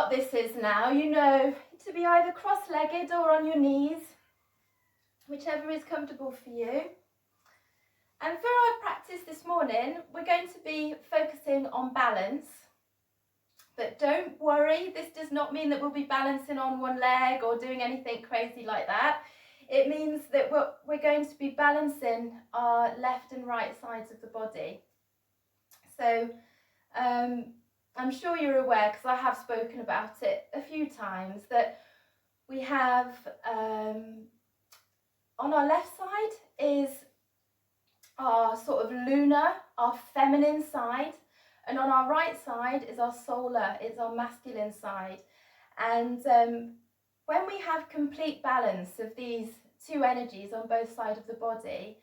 what this is now. You know to be either cross-legged or on your knees, whichever is comfortable for you. And for our practice this morning, we're going to be focusing on balance. But don't worry, this does not mean that we'll be balancing on one leg or doing anything crazy like that. It means that we're going to be balancing our left and right sides of the body. So I'm sure you're aware, because I have spoken about it a few times, that we have on our left side is our sort of lunar, our feminine side, and on our right side is our solar, it's our masculine side. And when we have complete balance of these two energies on both sides of the body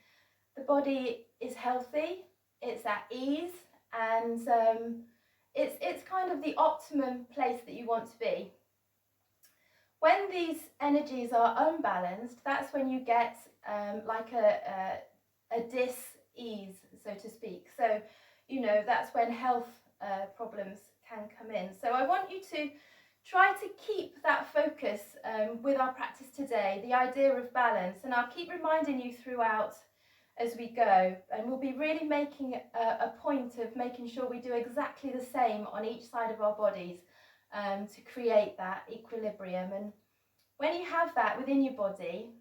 is healthy, it's at ease, and it's kind of the optimum place that you want to be. When these energies are unbalanced, that's when you get like a dis-ease, so to speak. So, you know, that's when health problems can come in. So I want you to try to keep that focus with our practice today, the idea of balance, and I'll keep reminding you throughout as we go, and we'll be really making a point of making sure we do exactly the same on each side of our bodies to create that equilibrium. And when you have that within your body,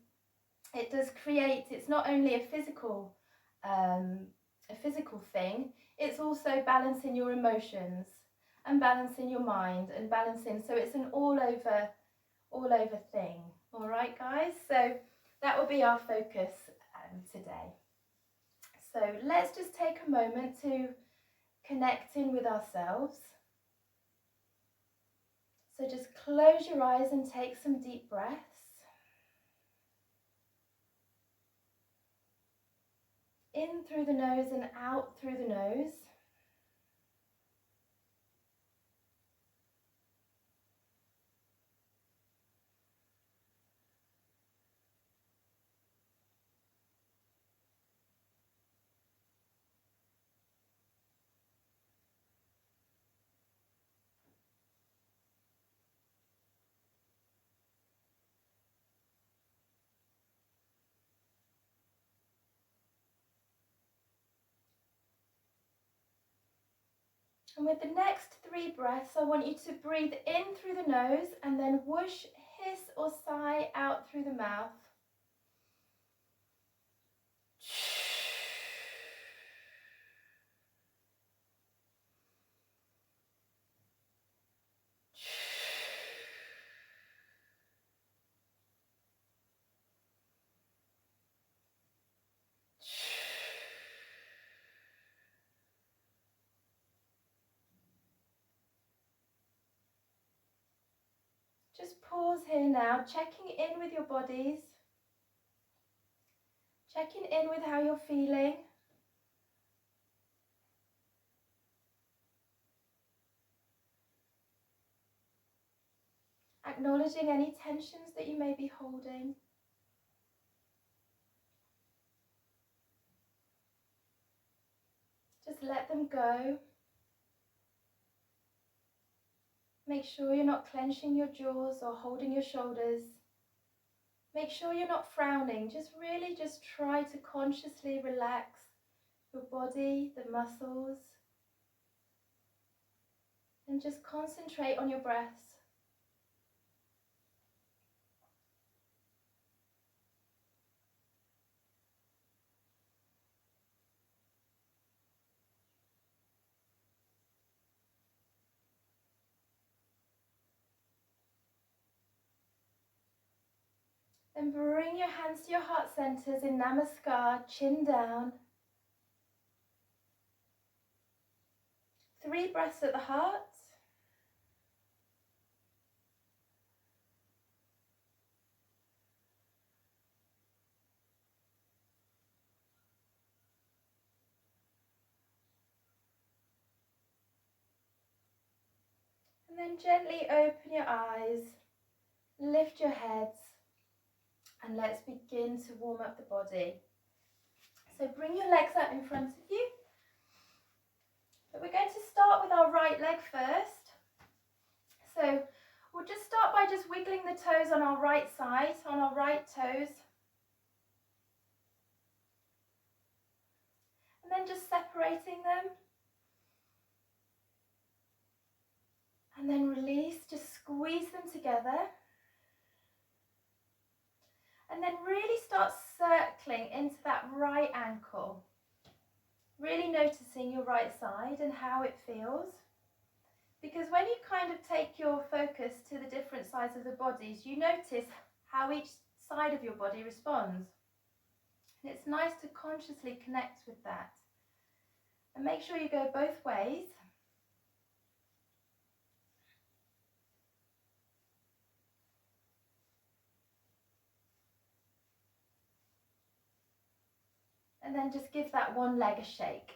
it does create, it's not only a physical thing, it's also balancing your emotions and balancing your mind and balancing, so it's an all over thing. All right, guys, so that will be our focus today. So let's just take a moment to connect in with ourselves. So just close your eyes and take some deep breaths. In through the nose and out through the nose. And with the next 3 breaths, I want you to breathe in through the nose and then whoosh, hiss or sigh out through the mouth. Just pause here now, checking in with your bodies, checking in with how you're feeling. Acknowledging any tensions that you may be holding. Just let them go. Make sure you're not clenching your jaws or holding your shoulders. Make sure you're not frowning. Just really just try to consciously relax your body, the muscles, and just concentrate on your breaths. Then bring your hands to your heart centers in Namaskar, chin down. 3 breaths at the heart. And then gently open your eyes, lift your heads, and let's begin to warm up the body. So bring your legs out in front of you. But we're going to start with our right leg first. So we'll just start by just wiggling the toes on our right side, on our right toes. And then just separating them. And then release, just squeeze them together. And then really start circling into that right ankle. Really noticing your right side and how it feels. Because when you kind of take your focus to the different sides of the bodies, you notice how each side of your body responds. And it's nice to consciously connect with that. And make sure you go both ways. And then just give that one leg a shake.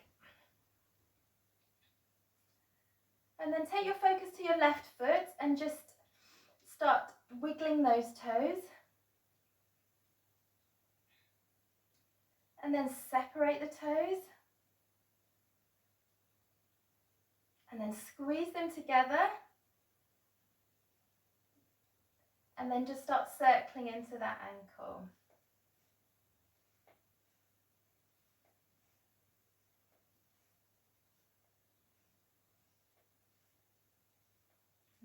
And then take your focus to your left foot and just start wiggling those toes. And then separate the toes. And then squeeze them together. And then just start circling into that ankle.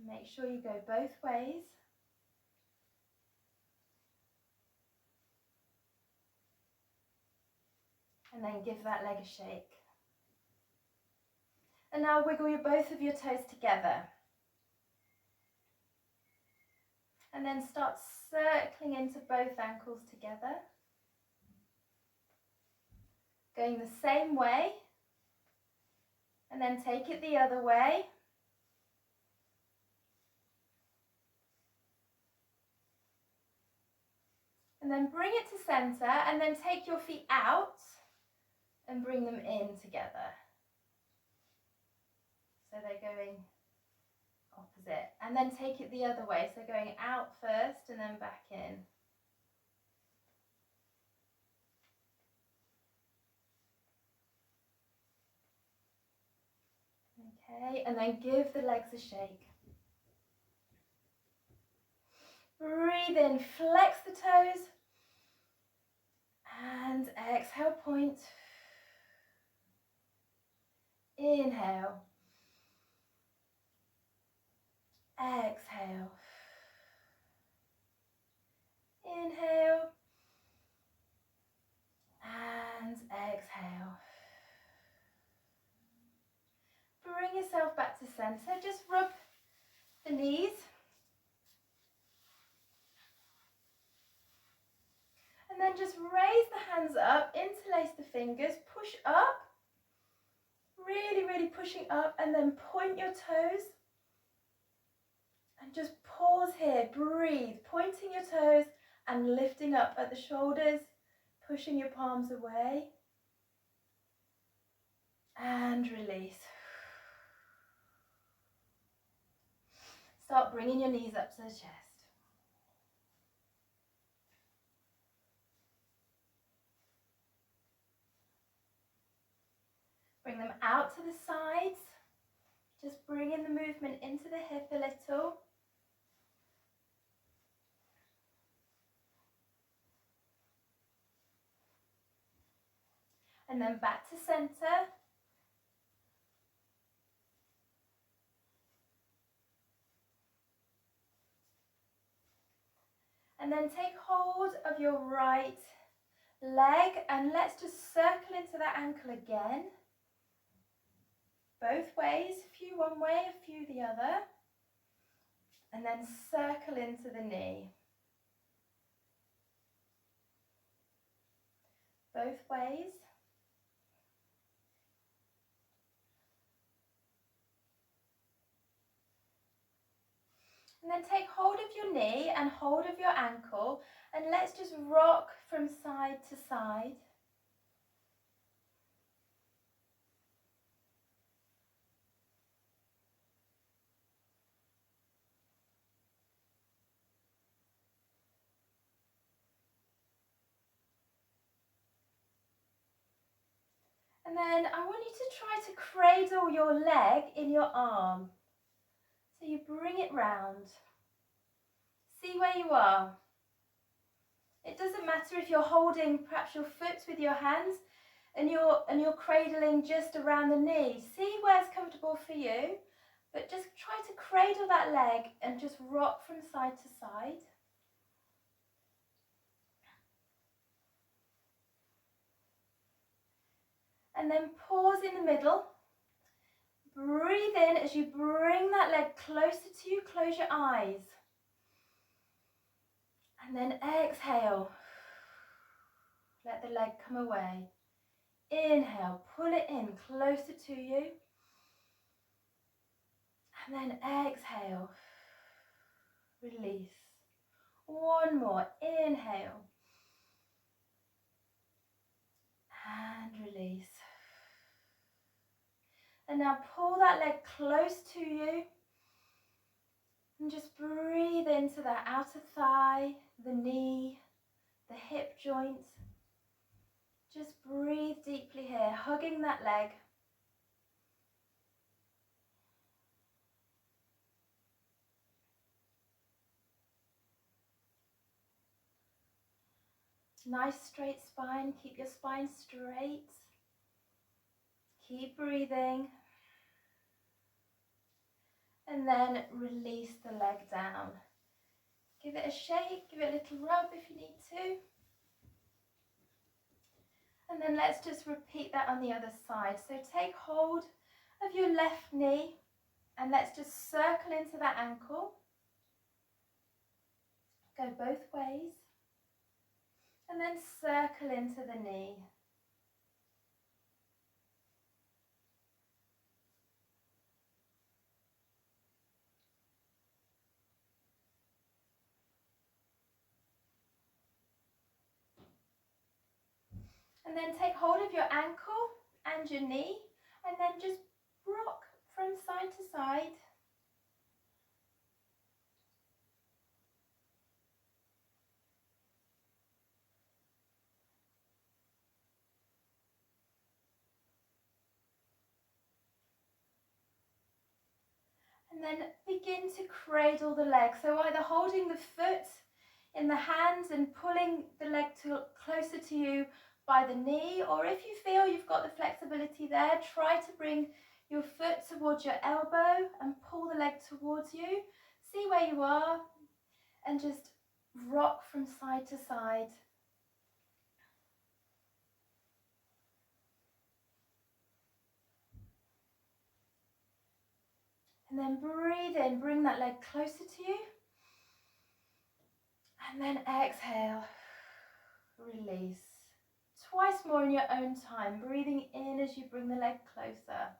Make sure you go both ways. And then give that leg a shake. And now wiggle both of your toes together. And then start circling into both ankles together. Going the same way. And then take it the other way. And then bring it to center and then take your feet out and bring them in together. So they're going opposite. And then take it the other way. So going out first and then back in. Okay, and then give the legs a shake. Breathe in, flex the toes. And exhale, point. Inhale. Exhale. Inhale. And exhale. Bring yourself back to center. Just rub the knees. And then just raise the hands up, interlace the fingers, push up. Really, really pushing up, and then point your toes. And just pause here, breathe, pointing your toes and lifting up at the shoulders, pushing your palms away. And release. Start bringing your knees up to the chest. Bring them out to the sides. Just bringing the movement into the hip a little. And then back to center. And then take hold of your right leg and let's just circle into that ankle again. Both ways, a few one way, a few the other. And then circle into the knee. Both ways. And then take hold of your knee and hold of your ankle and let's just rock from side to side. And then I want you to try to cradle your leg in your arm. So you bring it round. See where you are. It doesn't matter if you're holding perhaps your foot with your hands and you're cradling just around the knee. See where's comfortable for you, but just try to cradle that leg and just rock from side to side. And then pause in the middle. Breathe in as you bring that leg closer to you. Close your eyes. And then exhale. Let the leg come away. Inhale, pull it in closer to you. And then exhale. Release. One more. Inhale. And release. And now pull that leg close to you. And just breathe into that outer thigh, the knee, the hip joint. Just breathe deeply here, hugging that leg. Nice straight spine, keep your spine straight. Keep breathing. And then release the leg down. Give it a shake, give it a little rub if you need to. And then let's just repeat that on the other side. So take hold of your left knee and let's just circle into that ankle. Go both ways. And then circle into the knee. And then take hold of your ankle and your knee and then just rock from side to side. And then begin to cradle the leg. So either holding the foot in the hands and pulling the leg closer to you by the knee, or if you feel you've got the flexibility there, try to bring your foot towards your elbow and pull the leg towards you. See where you are and just rock from side to side. And then breathe in, bring that leg closer to you. And then exhale, release. Twice more in your own time, breathing in as you bring the leg closer.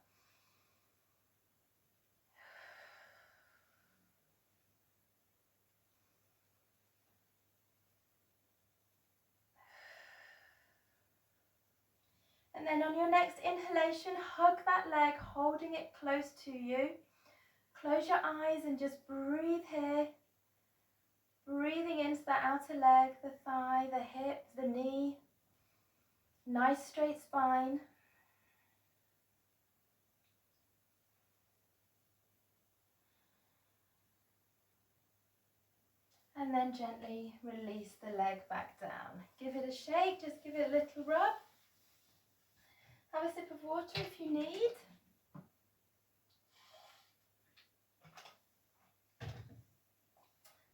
And then on your next inhalation, hug that leg, holding it close to you. Close your eyes and just breathe here. Breathing into the outer leg, the thigh, the hip, the knee. Nice straight spine. And then gently release the leg back down. Give it a shake, just give it a little rub. Have a sip of water if you need.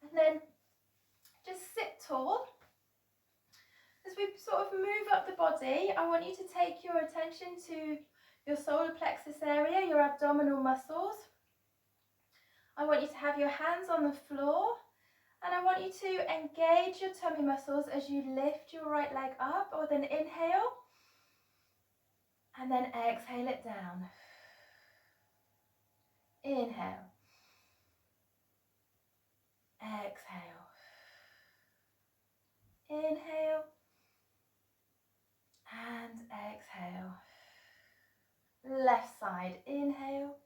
And then just sit tall. As we sort of move up the body, I want you to take your attention to your solar plexus area, your abdominal muscles. I want you to have your hands on the floor, and I want you to engage your tummy muscles as you lift your right leg up, or then inhale, and then exhale it down. Inhale. Exhale. Inhale. And exhale. Left side, inhale.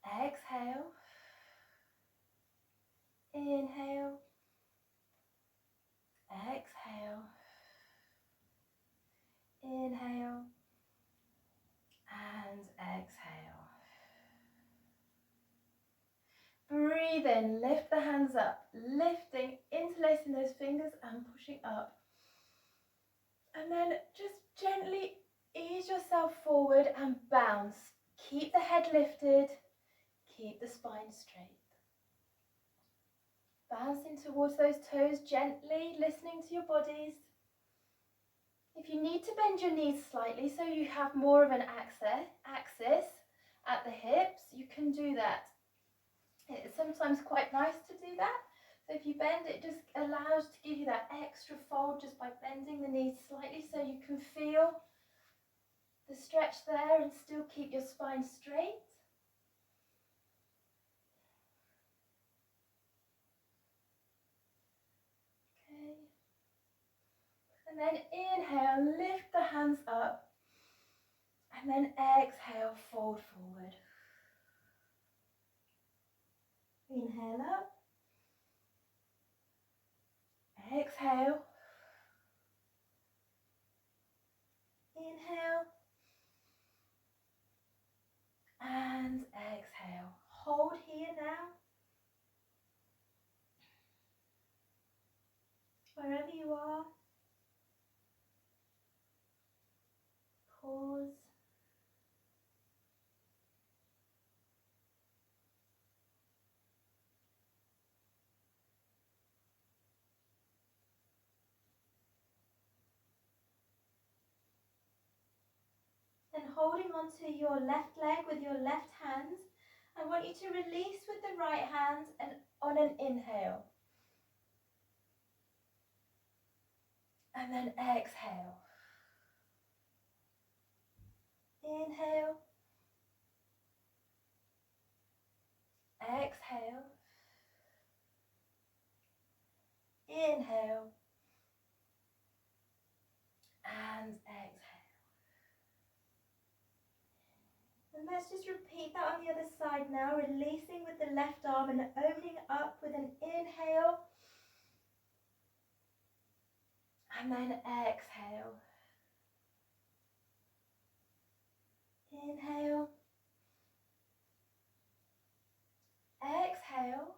Exhale. Inhale. Exhale. Inhale. And exhale. in, lift the hands up, lifting, interlacing those fingers and pushing up. And then just gently ease yourself forward and bounce. Keep the head lifted, keep the spine straight. Bouncing towards those toes gently, listening to your bodies. If you need to bend your knees slightly so you have more of an axis at the hips, you can do that. It's sometimes quite nice to do that. So if you bend, it just allows to give you that extra fold just by bending the knees slightly so you can feel the stretch there and still keep your spine straight. Okay. And then inhale, lift the hands up. And then exhale, fold forward. Inhale up. Exhale. Inhale. And exhale. Hold here now. Wherever you are. Pause. Then holding onto your left leg with your left hand, I want you to release with the right hand and on an inhale. And then exhale. Inhale. Exhale. Inhale. And exhale. And let's just repeat that on the other side now, releasing with the left arm and opening up with an inhale. And then exhale. Inhale. Exhale.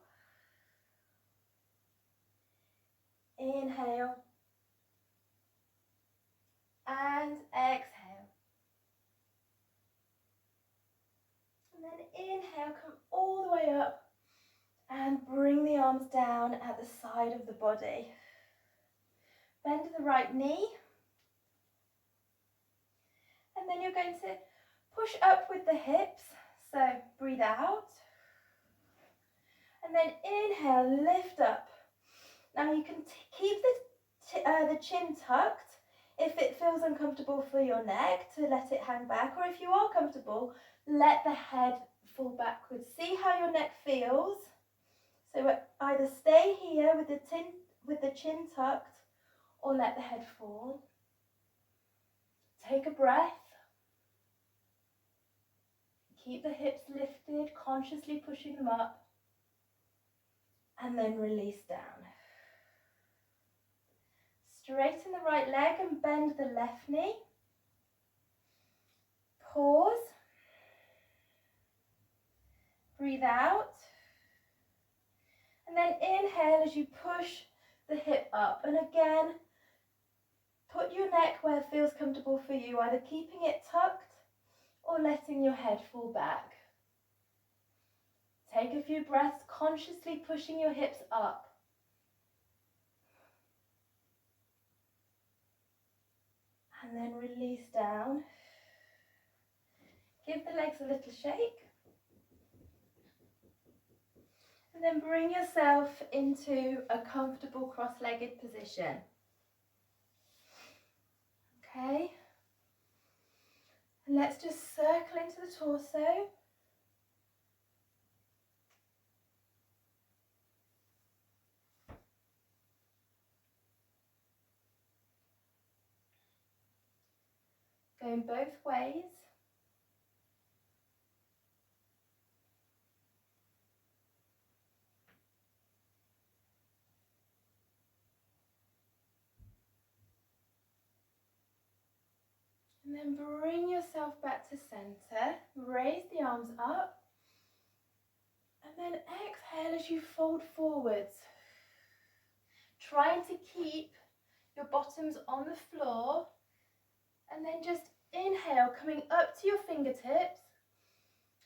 Inhale. And exhale. And then inhale, come all the way up and bring the arms down at the side of the body. Bend the right knee. And then you're going to push up with the hips. So breathe out. And then inhale, lift up. Now you can keep the chin tucked if it feels uncomfortable for your neck to let it hang back, or if you are comfortable, let the head fall backwards. See how your neck feels. So either stay here with the chin tucked or let the head fall. Take a breath. Keep the hips lifted, consciously pushing them up, and then release down. Straighten the right leg and bend the left knee. Pause. Breathe out. And then inhale as you push the hip up. And again, put your neck where it feels comfortable for you, either keeping it tucked or letting your head fall back. Take a few breaths, consciously pushing your hips up. And then release down. Give the legs a little shake. And then bring yourself into a comfortable cross-legged position. Okay. And let's just circle into the torso. Going both ways. And then bring yourself back to center. Raise the arms up. And then exhale as you fold forwards. Trying to keep your bottoms on the floor. And then just inhale, coming up to your fingertips.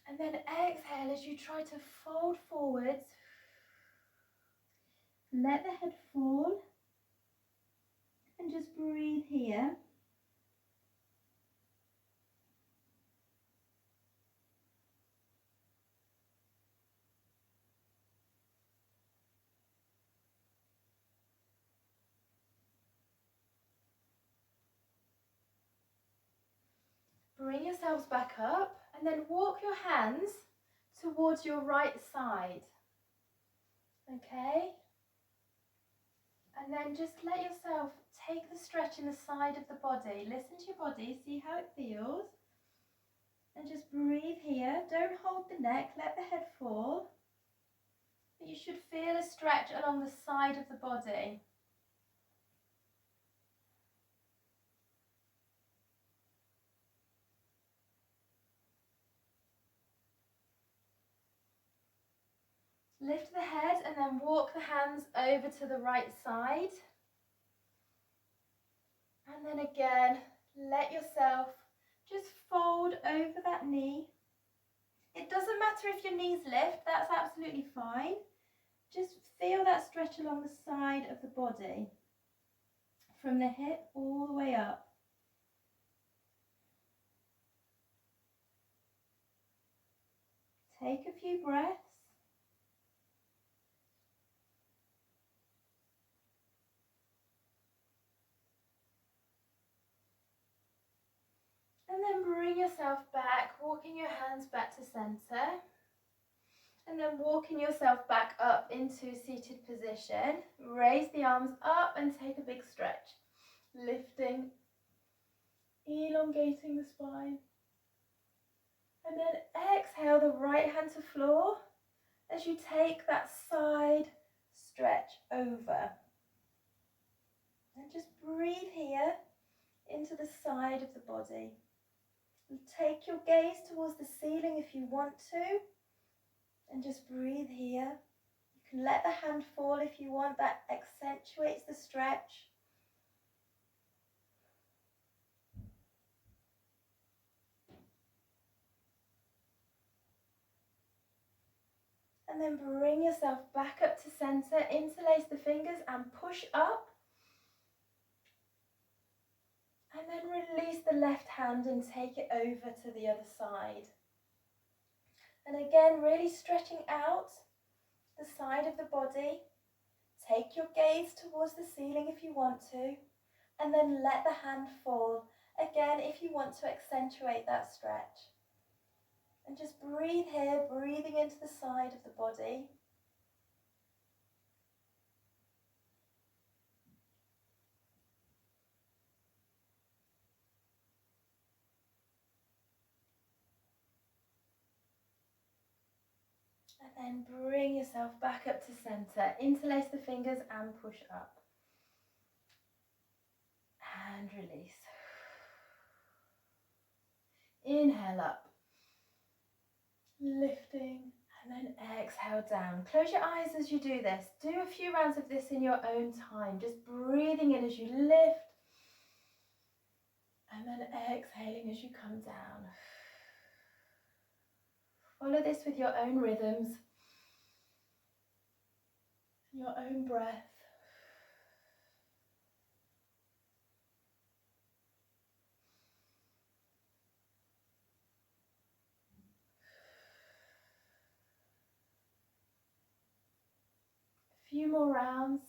And then exhale as you try to fold forwards. Let the head fall. And just breathe here. Bring yourselves back up and then walk your hands towards your right side. Okay? And then just let yourself take the stretch in the side of the body. Listen to your body, see how it feels. And just breathe here. Don't hold the neck, let the head fall. But you should feel a stretch along the side of the body. Lift the head and then walk the hands over to the right side. And then again, let yourself just fold over that knee. It doesn't matter if your knees lift, that's absolutely fine. Just feel that stretch along the side of the body, from the hip all the way up. Take a few breaths. And then bring yourself back, walking your hands back to center. And then walking yourself back up into seated position. Raise the arms up and take a big stretch. Lifting, elongating the spine. And then exhale the right hand to floor as you take that side stretch over. And just breathe here into the side of the body. And take your gaze towards the ceiling if you want to. And just breathe here. You can let the hand fall if you want. That accentuates the stretch. And then bring yourself back up to center. Interlace the fingers and push up. And then release the left hand and take it over to the other side. And again, really stretching out the side of the body. Take your gaze towards the ceiling if you want to. And then let the hand fall. Again, if you want to accentuate that stretch. And just breathe here, breathing into the side of the body. And then bring yourself back up to center. Interlace the fingers and push up. And release. Inhale up. Lifting. And then exhale down. Close your eyes as you do this. Do a few rounds of this in your own time. Just breathing in as you lift. And then exhaling as you come down. Follow this with your own rhythms, your own breath. A few more rounds.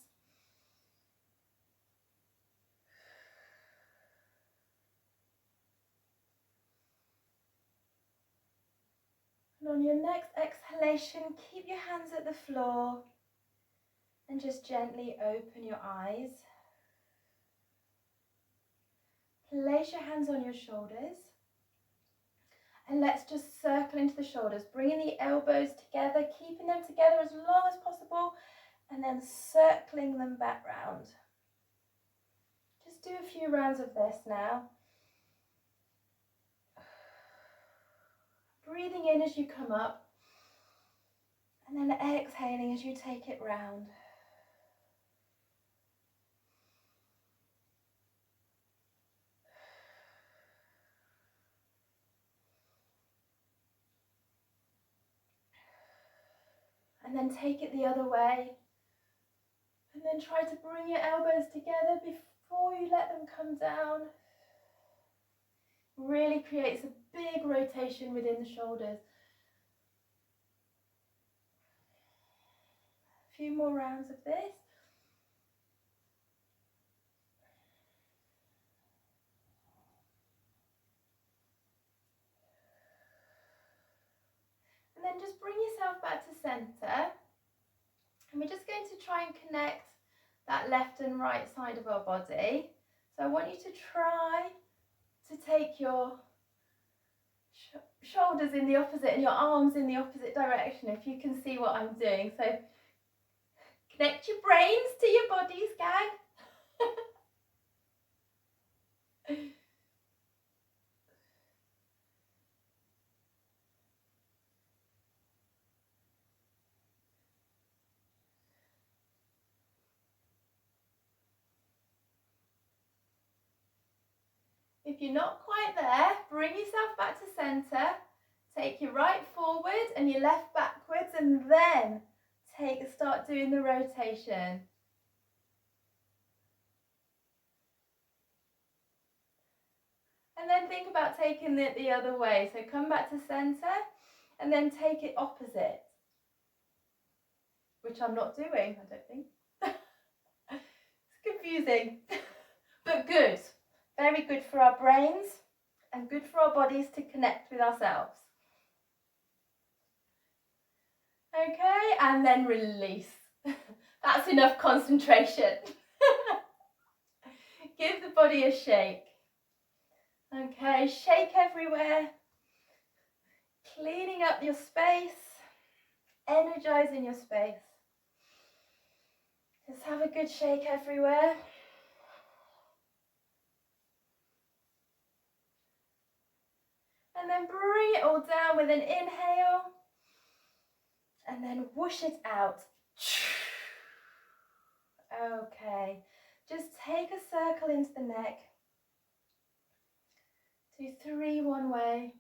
And on your next exhalation, keep your hands at the floor and just gently open your eyes. Place your hands on your shoulders and let's just circle into the shoulders, bringing the elbows together, keeping them together as long as possible and then circling them back round. Just do a few rounds of this now. Breathing in as you come up And then exhaling as you take it round. And then take it the other way. And then try to bring your elbows together before you let them come down. Really creates a big rotation within the shoulders. A few more rounds of this. And then just bring yourself back to center. And we're just going to try and connect that left and right side of our body. So I want you to try to take your shoulders in the opposite and your arms in the opposite direction, if you can see what I'm doing. So connect your brains to your bodies, gang. If you're not quite there, bring yourself back to center. Take your right forward and your left backwards, and then start doing the rotation. And then think about taking it the other way. So come back to center and then take it opposite, which I'm not doing, I don't think. It's confusing, but good. Very good for our brains and good for our bodies to connect with ourselves. Okay, and then release. That's enough concentration. Give the body a shake. Okay, shake everywhere. Cleaning up your space. Energizing your space. Just have a good shake everywhere. And then bring it all down with an inhale. And then whoosh it out. Okay, just take a circle into the neck. Do 3 one way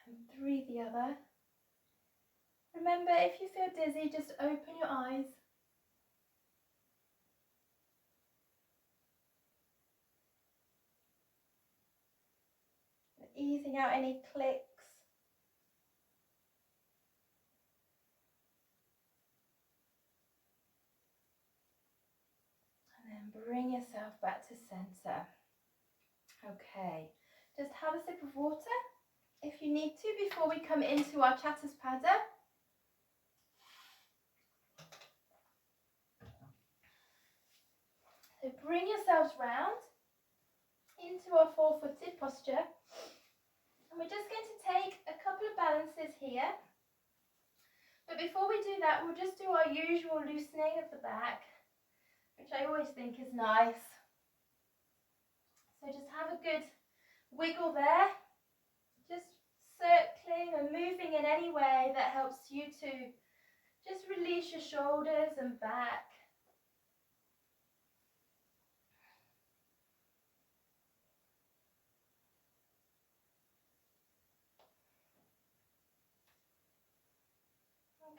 and 3 the other. Remember, if you feel dizzy, just open your eyes. Easing out any clicks. And then bring yourself back to center. Okay, just have a sip of water if you need to before we come into our Chatuspada. So bring yourselves round into our four-footed posture. And we're just going to take a couple of balances here. But before we do that, we'll just do our usual loosening of the back, which I always think is nice. So just have a good wiggle there, just circling and moving in any way that helps you to just release your shoulders and back.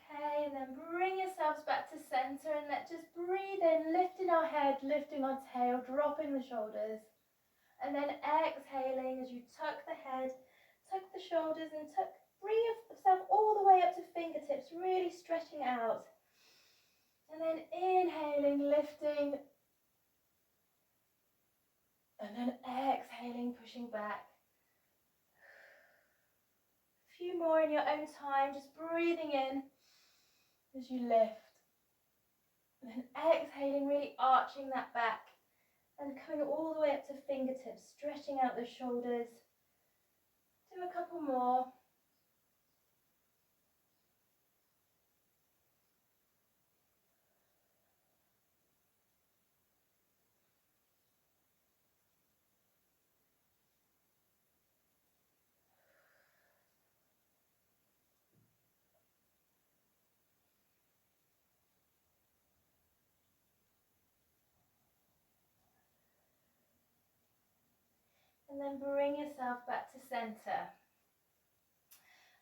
Okay, and then bring yourselves back to center and let's just breathe in, lifting our head, lifting our tail, dropping the shoulders. And then exhaling as you tuck the head, tuck the shoulders and bring yourself all the way up to fingertips, really stretching out. And then inhaling, lifting. And then exhaling, pushing back. A few more in your own time, just breathing in as you lift. And then exhaling, really arching that back. And coming all the way up to fingertips, stretching out the shoulders. Do a couple more. And then bring yourself back to centre.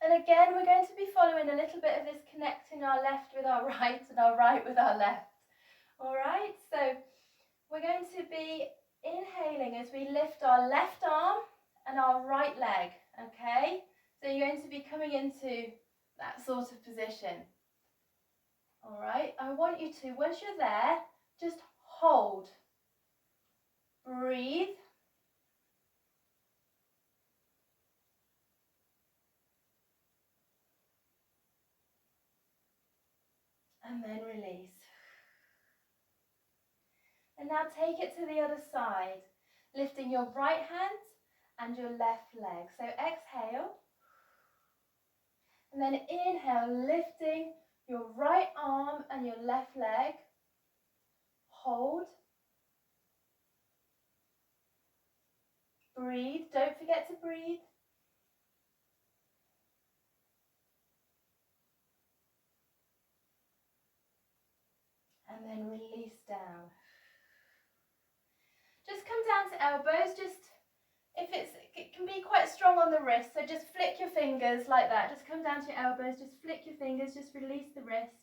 And again, we're going to be following a little bit of this connecting our left with our right and our right with our left. All right, so we're going to be inhaling as we lift our left arm and our right leg, okay? So you're going to be coming into that sort of position. All right, I want you to, once you're there, just hold, breathe, and then release. And now take it to the other side, lifting your right hand and your left leg. So exhale, and then inhale, lifting your right arm and your left leg. Hold, breathe, don't forget to breathe. And then release down. Just come down to elbows, just it can be quite strong on the wrist, so just flick your fingers like that. Just come down to your elbows, just flick your fingers, just release the wrists.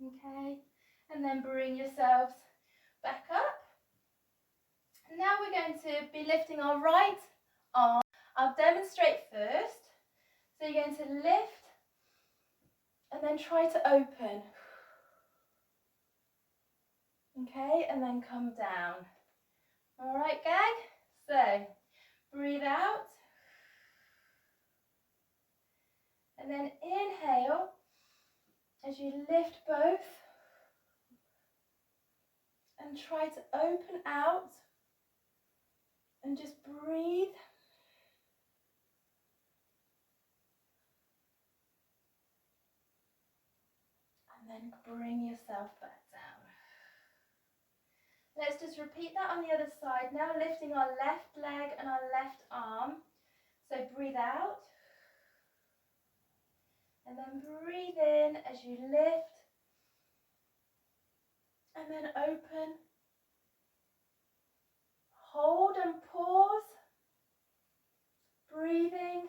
Okay, and then bring yourselves back up. And now we're going to be lifting our right arm. I'll demonstrate first. So you're going to lift and then try to open. Okay, and then come down. All right, gang? So, breathe out. And then inhale as you lift both. And try to open out. And just breathe. And then bring yourself back down. Let's just repeat that on the other side. Now lifting our left leg and our left arm. So breathe out. And then breathe in as you lift. And then open. Hold and pause. Breathing.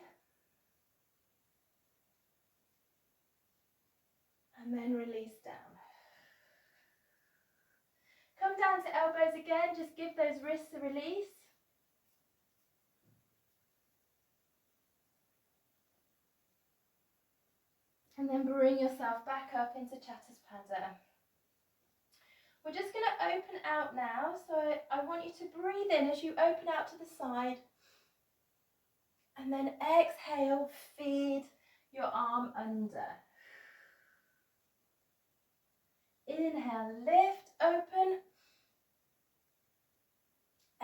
And then release down. Come down to elbows again, just give those wrists a release. And then bring yourself back up into Chaturasana. We're just going to open out now, so I want you to breathe in as you open out to the side. And then exhale, feed your arm under. Inhale, lift, open.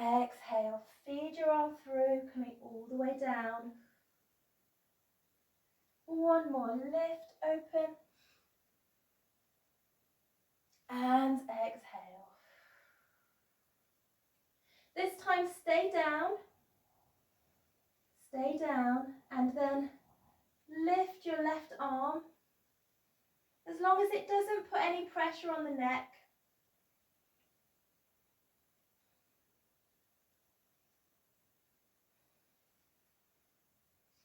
Exhale, feed your arm through, coming all the way down. One more, lift, open. And exhale. This time stay down, and then lift your left arm. As long as it doesn't put any pressure on the neck.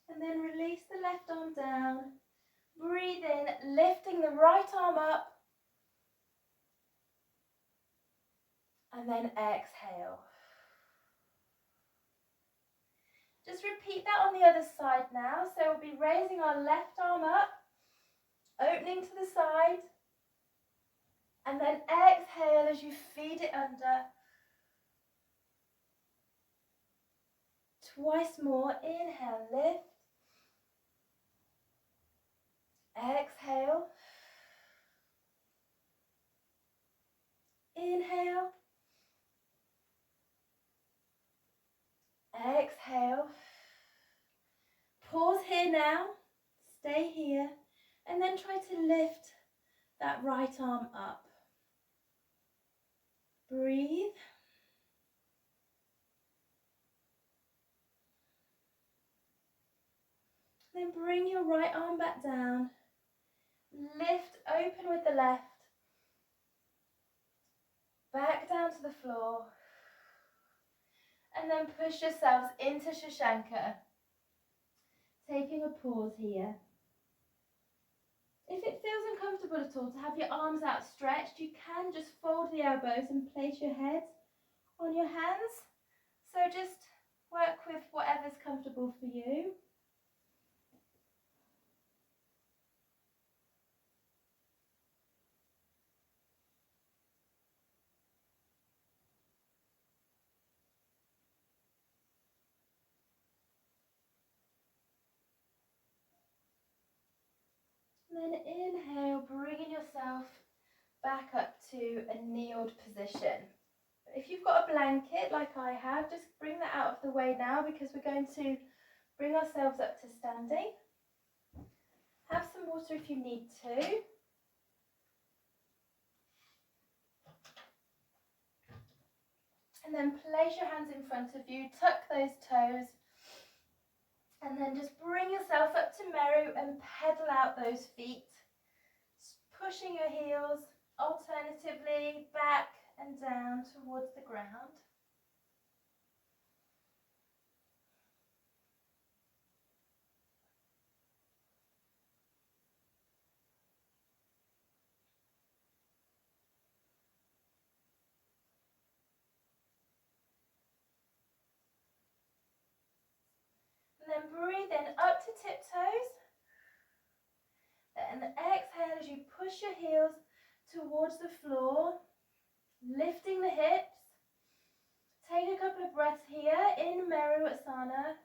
And then release the left arm down. Breathe in, lifting the right arm up. And then exhale. Just repeat that on the other side now. So we'll be raising our left arm up, opening to the side. And then exhale as you feed it under. Twice more. Inhale, lift. Exhale. Inhale. Exhale. Pause here now. Stay here. And then try to lift that right arm up. Breathe. Then bring your right arm back down. Lift open with the left. Back down to the floor. And then push yourselves into Shashanka. Taking a pause here. If it feels uncomfortable at all to have your arms outstretched, you can just fold the elbows and place your head on your hands. So just work with whatever's comfortable for you. And then inhale, bringing yourself back up to a kneeled position. If you've got a blanket like I have, just bring that out of the way now because we're going to bring ourselves up to standing. Have some water if you need to. And then place your hands in front of you, tuck those toes, and then just bring yourself up to Meru and pedal out those feet, pushing your heels alternatively back and down towards the ground. And then breathe in up to tiptoes. And exhale as you push your heels towards the floor, lifting the hips. Take a couple of breaths here in Meru Asana.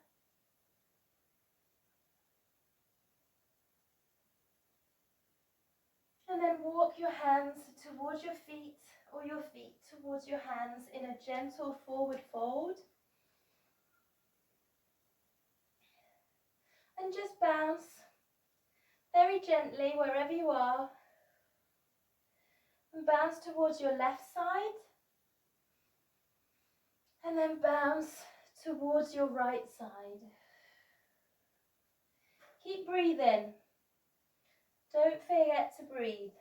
And then walk your hands towards your feet or your feet towards your hands in a gentle forward fold. And just bounce very gently wherever you are. And bounce towards your left side. And then bounce towards your right side. Keep breathing. Don't forget to breathe.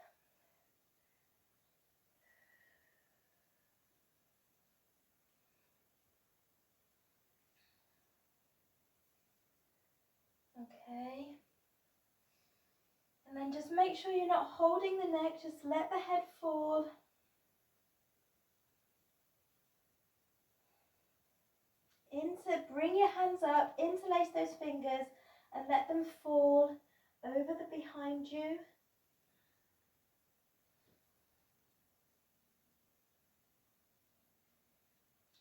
Okay. And then just make sure you're not holding the neck, just let the head fall. Bring your hands up, interlace those fingers and let them fall over the behind you.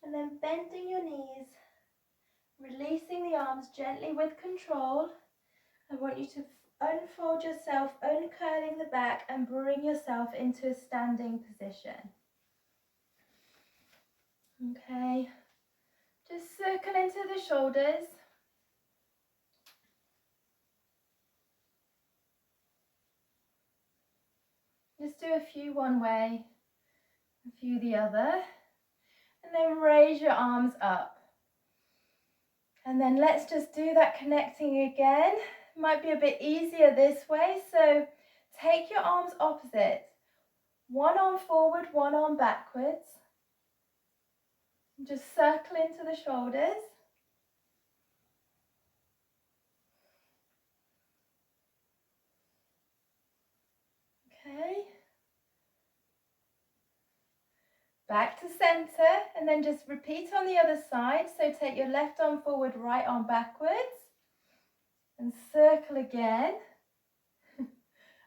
And then bending your knees, releasing the arms gently with control. I want you to unfold yourself, uncurling the back and bring yourself into a standing position. Okay, just circle into the shoulders. Just do a few one way, a few the other. And then raise your arms up. And then let's just do that connecting again. Might be a bit easier this way. So take your arms opposite. One arm forward, one arm backwards. Just circle into the shoulders. Okay. Back to center and then just repeat on the other side. So take your left arm forward, right arm backwards and circle again.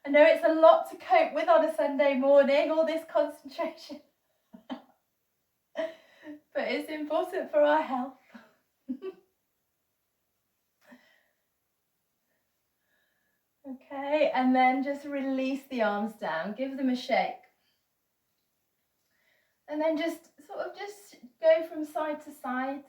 I know it's a lot to cope with on a Sunday morning, all this concentration, but it's important for our health. Okay, and then just release the arms down, give them a shake. And then just go from side to side.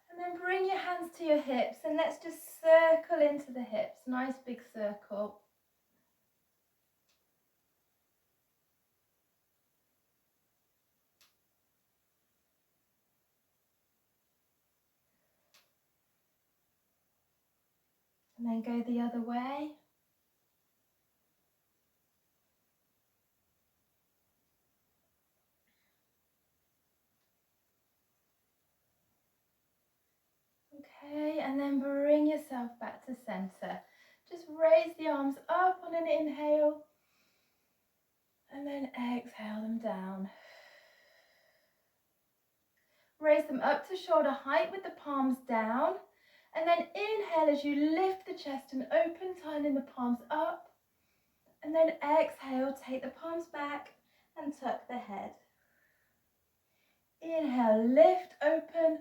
And then bring your hands to your hips and let's just circle into the hips. Nice big circle. And then go the other way. Okay, and then bring yourself back to center. Just raise the arms up on an inhale, and then exhale them down. Raise them up to shoulder height with the palms down, and then inhale as you lift the chest and open, turning the palms up, and then exhale, take the palms back and tuck the head. Inhale, lift, open,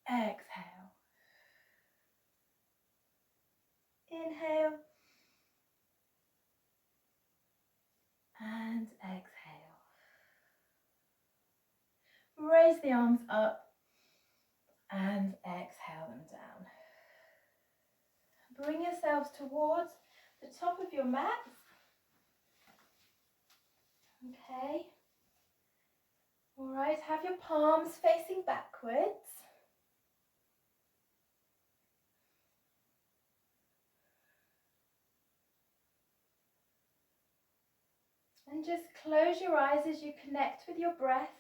exhale. Inhale and exhale. Raise the arms up and exhale them down. Bring yourselves towards the top of your mat. Okay. All right, have your palms facing backwards. And just close your eyes as you connect with your breath,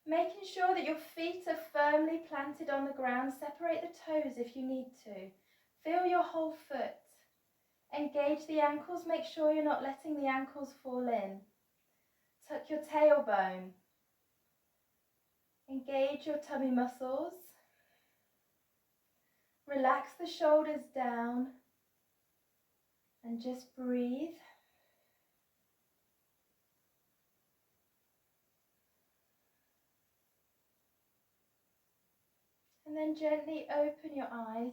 making sure that your feet are firmly planted on the ground. Separate the toes if you need to. Feel your whole foot. Engage the ankles. Make sure you're not letting the ankles fall in. Tuck your tailbone. Engage your tummy muscles. Relax the shoulders down and just breathe. And then gently open your eyes.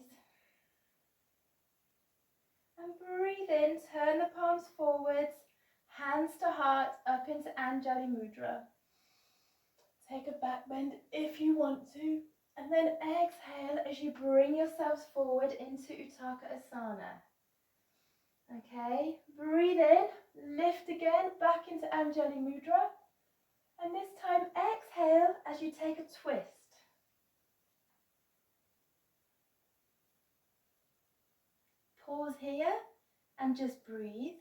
And breathe in, turn the palms forwards, hands to heart, up into Anjali Mudra. Take a back bend if you want to. And then exhale as you bring yourselves forward into Uttaka Asana. Okay, breathe in, lift again, back into Anjali Mudra. And this time exhale as you take a twist. Pause here and just breathe.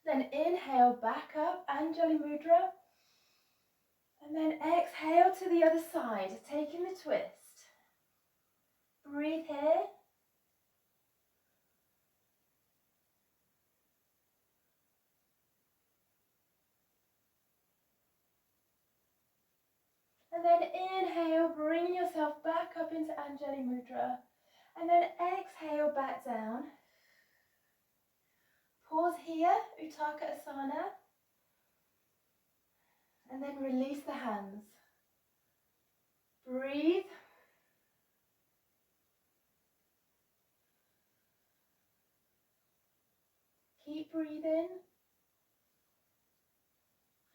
Then inhale back up, Anjali Mudra. And then exhale to the other side, taking the twist. Breathe here. And then inhale, bring yourself back up into Anjali Mudra. And then exhale back down. Pause here, Uttaka Asana. And then release the hands. Breathe. Keep breathing.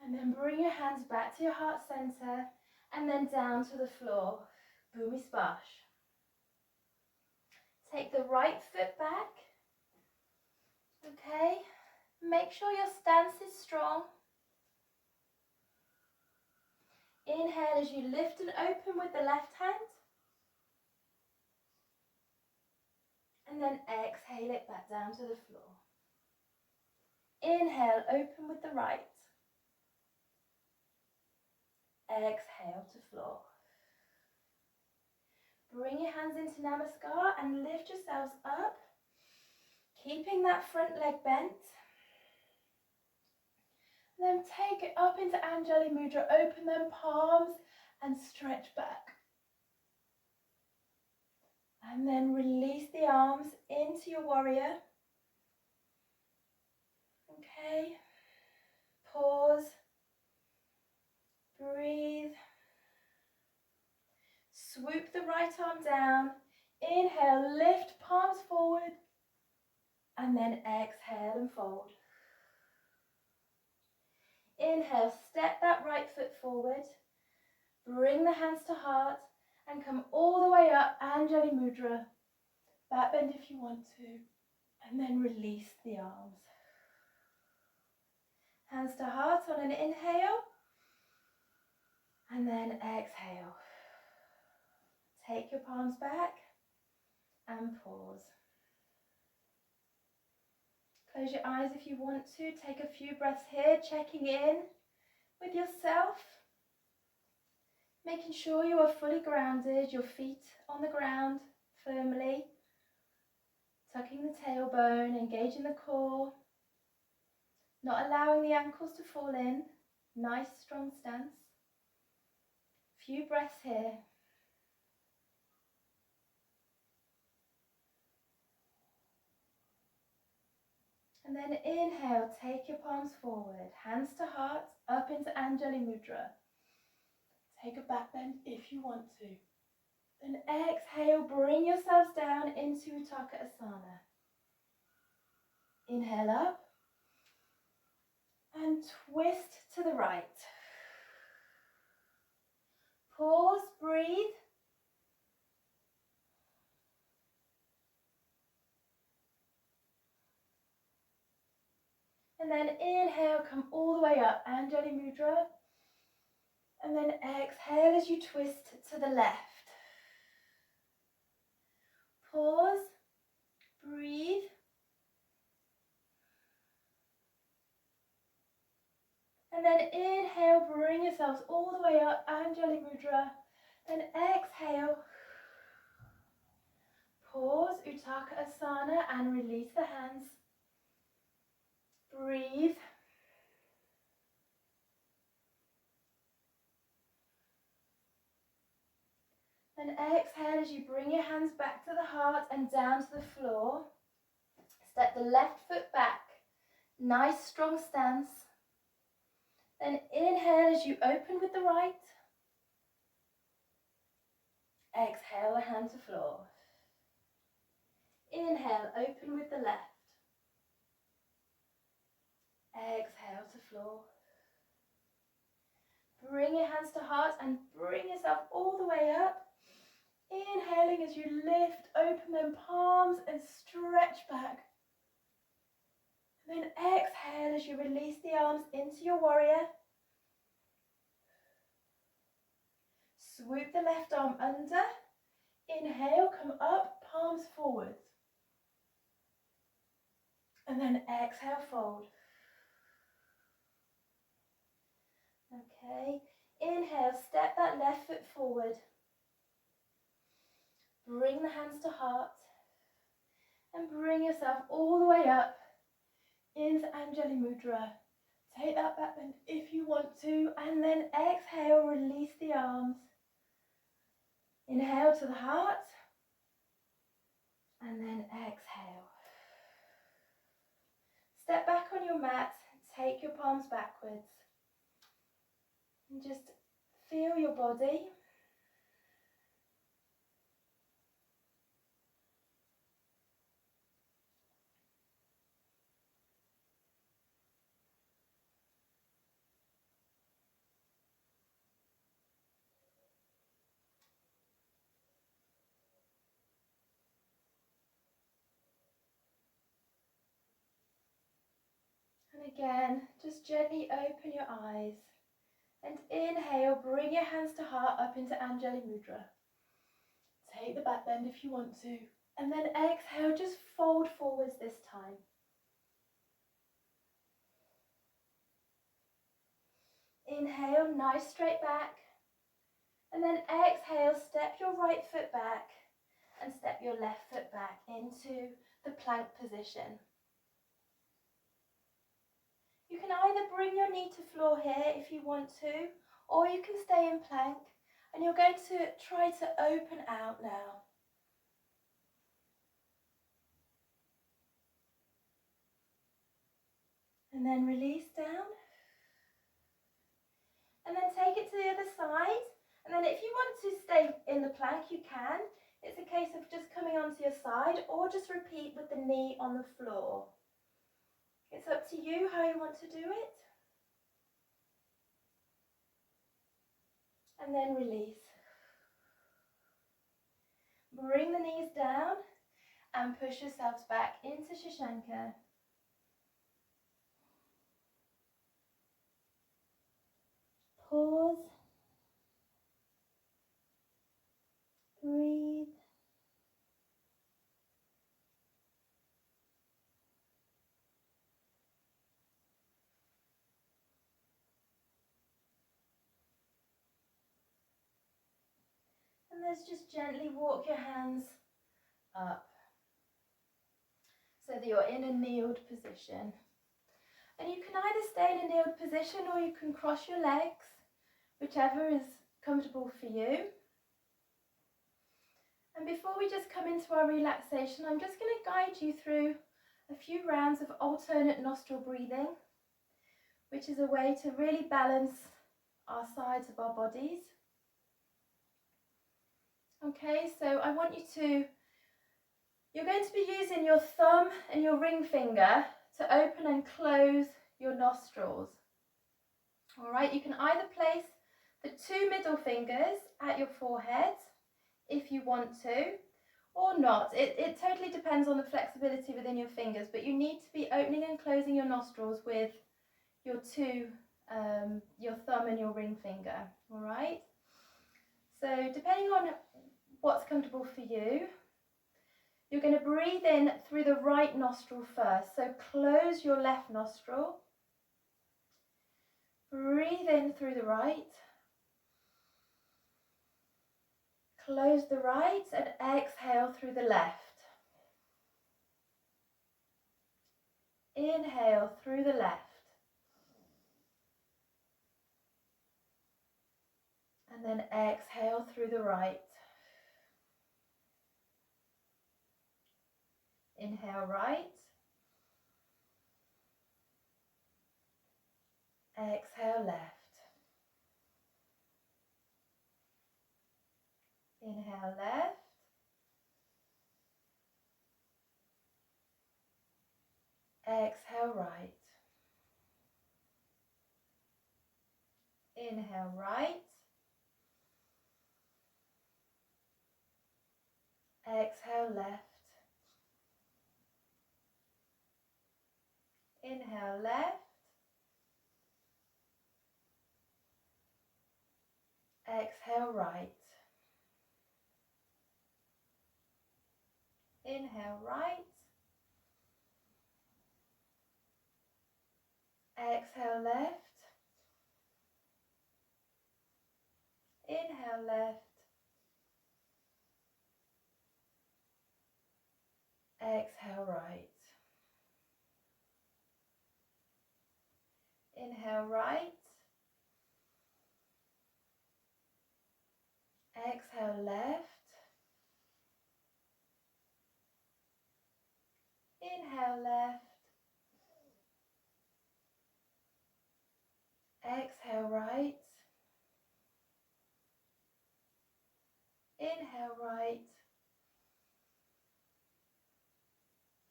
And then bring your hands back to your heart center and then down to the floor. Bhumi Sparsh. Take the right foot back. Okay. Make sure your stance is strong. Inhale as you lift and open with the left hand. And then exhale it back down to the floor. Inhale, open with the right. Exhale to floor. Bring your hands into Namaskar and lift yourselves up, keeping that front leg bent. Then take it up into Anjali Mudra, open them palms and stretch back. And then release the arms into your warrior. Okay, pause, breathe. Swoop the right arm down, inhale, lift palms forward, and then exhale and fold. Inhale, step that right foot forward, bring the hands to heart, and come all the way up, Anjali Mudra. Back bend if you want to, and then release the arms. Hands to heart on an inhale, And then exhale. Take your palms back and pause. Close your eyes if you want to. Take a few breaths here, checking in with yourself. Making sure you are fully grounded, your feet on the ground firmly. Tucking the tailbone, engaging the core. Not allowing the ankles to fall in. Nice strong stance. Few breaths here. And then inhale, take your palms forward, hands to heart, up into Anjali Mudra. Take a back bend if you want to. Then exhale, bring yourselves down into Uttaka Asana. Inhale up and twist to the right. Pause, breathe. And then inhale, come all the way up, Anjali Mudra. And then exhale as you twist to the left. Pause, breathe. And then inhale, bring yourselves all the way up, Anjali Mudra. Then exhale. Pause, Uttaka Asana, and release the hands. Breathe. Then exhale as you bring your hands back to the heart and down to the floor. Step the left foot back. Nice strong stance. Then inhale as you open with the right. Exhale, the hand to floor. Inhale, open with the left. Exhale to floor. Bring your hands to heart and bring yourself all the way up. Inhaling as you lift, open them palms and stretch back. And then exhale as you release the arms into your warrior. Swoop the left arm under. Inhale, come up, palms forward. And then exhale, fold. Okay, inhale, step that left foot forward. Bring the hands to heart. And bring yourself all the way up into Anjali Mudra. Take that back bend if you want to. And then exhale, release the arms. Inhale to the heart. And then exhale. Step back on your mat. Take your palms backwards. And just feel your body. And again, just gently open your eyes. And inhale, bring your hands to heart up into Anjali Mudra. Take the back bend if you want to. And then exhale, just fold forwards this time. Inhale, nice straight back. And then exhale, step your right foot back and step your left foot back into the plank position. You can either bring your knee to floor here if you want to, or you can stay in plank. And you're going to try to open out now. And then release down. And then take it to the other side. And then if you want to stay in the plank, you can. It's a case of just coming onto your side or just repeat with the knee on the floor. It's up to you how you want to do it. And then release. Bring the knees down and push yourselves back into Shashanka. Pause Breathe. And let's just gently walk your hands up so that you're in a kneeled position. And you can either stay in a kneeled position or you can cross your legs, whichever is comfortable for you. And before we just come into our relaxation, I'm just going to guide you through a few rounds of alternate nostril breathing, which is a way to really balance our sides of our bodies. Okay, so I want you to, you're going to be using your thumb and your ring finger to open and close your nostrils. All right, you can either place the two middle fingers at your forehead if you want to, or not. It totally depends on the flexibility within your fingers, but you need to be opening and closing your nostrils with your your thumb and your ring finger. All right, so depending on what's comfortable for you, you're going to breathe in through the right nostril first. So close your left nostril, breathe in through the right, close the right and exhale through the left. Inhale through the left. And then exhale through the right. Inhale right. Exhale left. Inhale left. Exhale right. Inhale right. Exhale left. Inhale left. Exhale right. Inhale right. Exhale left. Inhale left. Exhale right. Inhale right. Exhale left. Inhale left. Exhale right. Inhale right.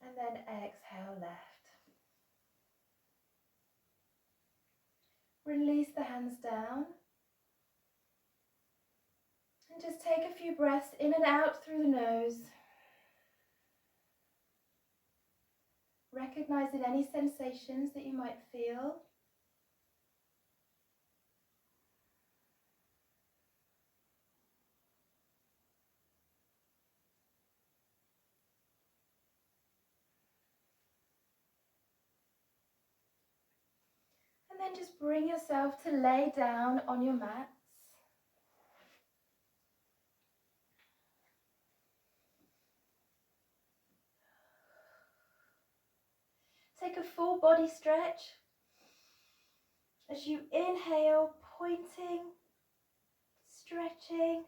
And then exhale left. Release the hands down. And just take a few breaths in and out through the nose. Recognizing any sensations that you might feel. And then just bring yourself to lay down on your mats. Take a full body stretch as you inhale, pointing, stretching,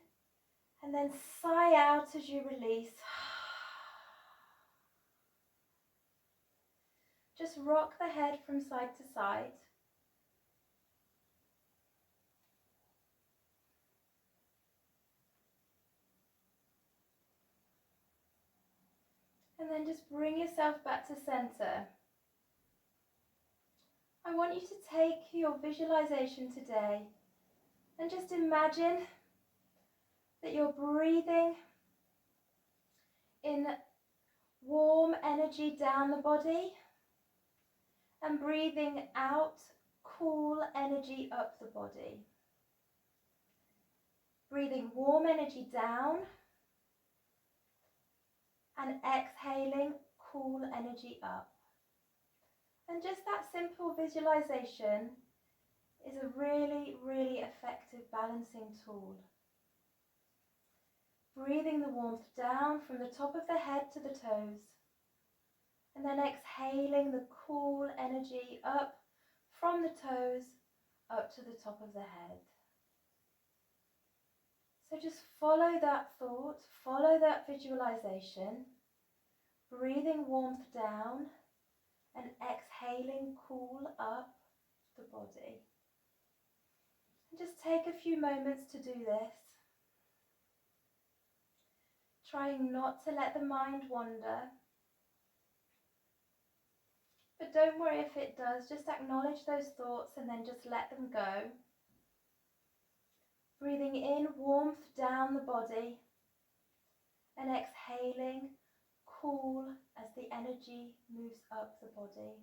and then sigh out as you release. Just rock the head from side to side. And then just bring yourself back to center. I want you to take your visualization today and just imagine that you're breathing in warm energy down the body and breathing out cool energy up the body. Breathing warm energy down and exhaling cool energy up. And just that simple visualization is a really, really effective balancing tool. Breathing the warmth down from the top of the head to the toes, and then exhaling the cool energy up from the toes up to the top of the head. So just follow that thought, follow that visualization, breathing warmth down and exhaling cool up the body. And just take a few moments to do this, trying not to let the mind wander. But don't worry if it does, just acknowledge those thoughts and then just let them go. Breathing in warmth down the body and exhaling cool as the energy moves up the body.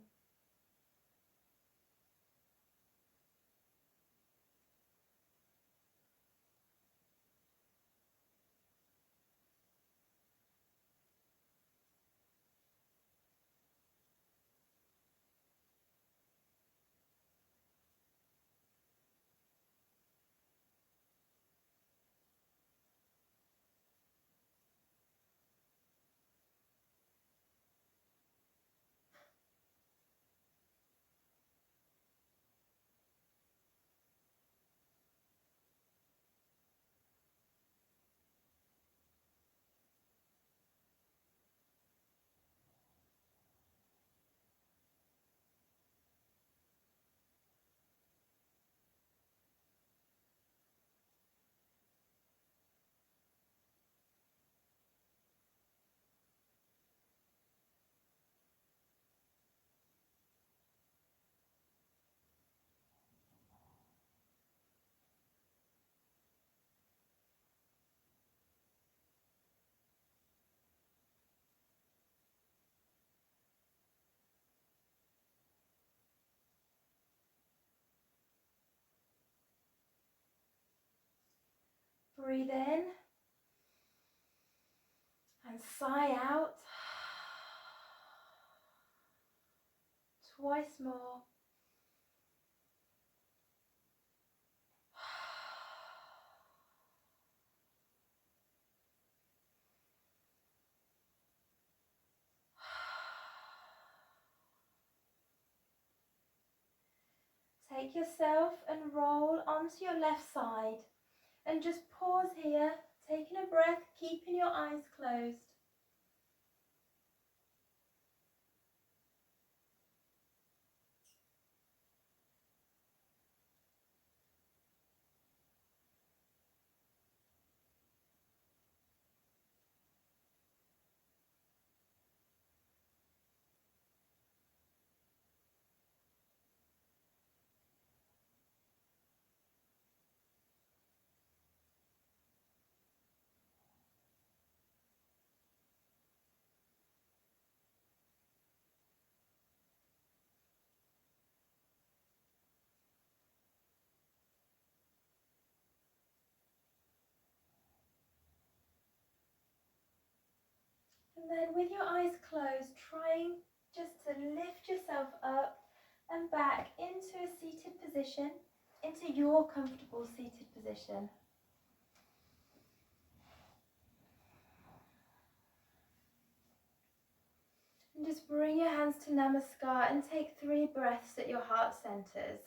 Breathe in and sigh out. Twice more. Take yourself and roll onto your left side and just pause here, taking a breath, keeping your eyes closed. And then with your eyes closed, trying just to lift yourself up and back into a seated position, into your comfortable seated position. And just bring your hands to Namaskar and take 3 breaths at your heart centers.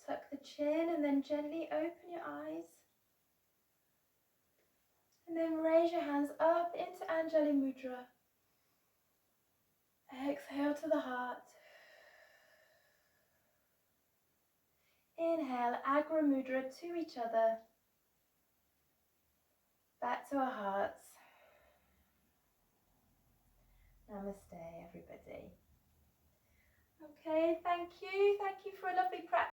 Tuck the chin and then gently open your eyes. And then raise your hands up into Anjali Mudra. Exhale to the heart. Inhale, Agra Mudra to each other. Back to our hearts. Namaste, everybody. Okay, thank you. Thank you for a lovely practice.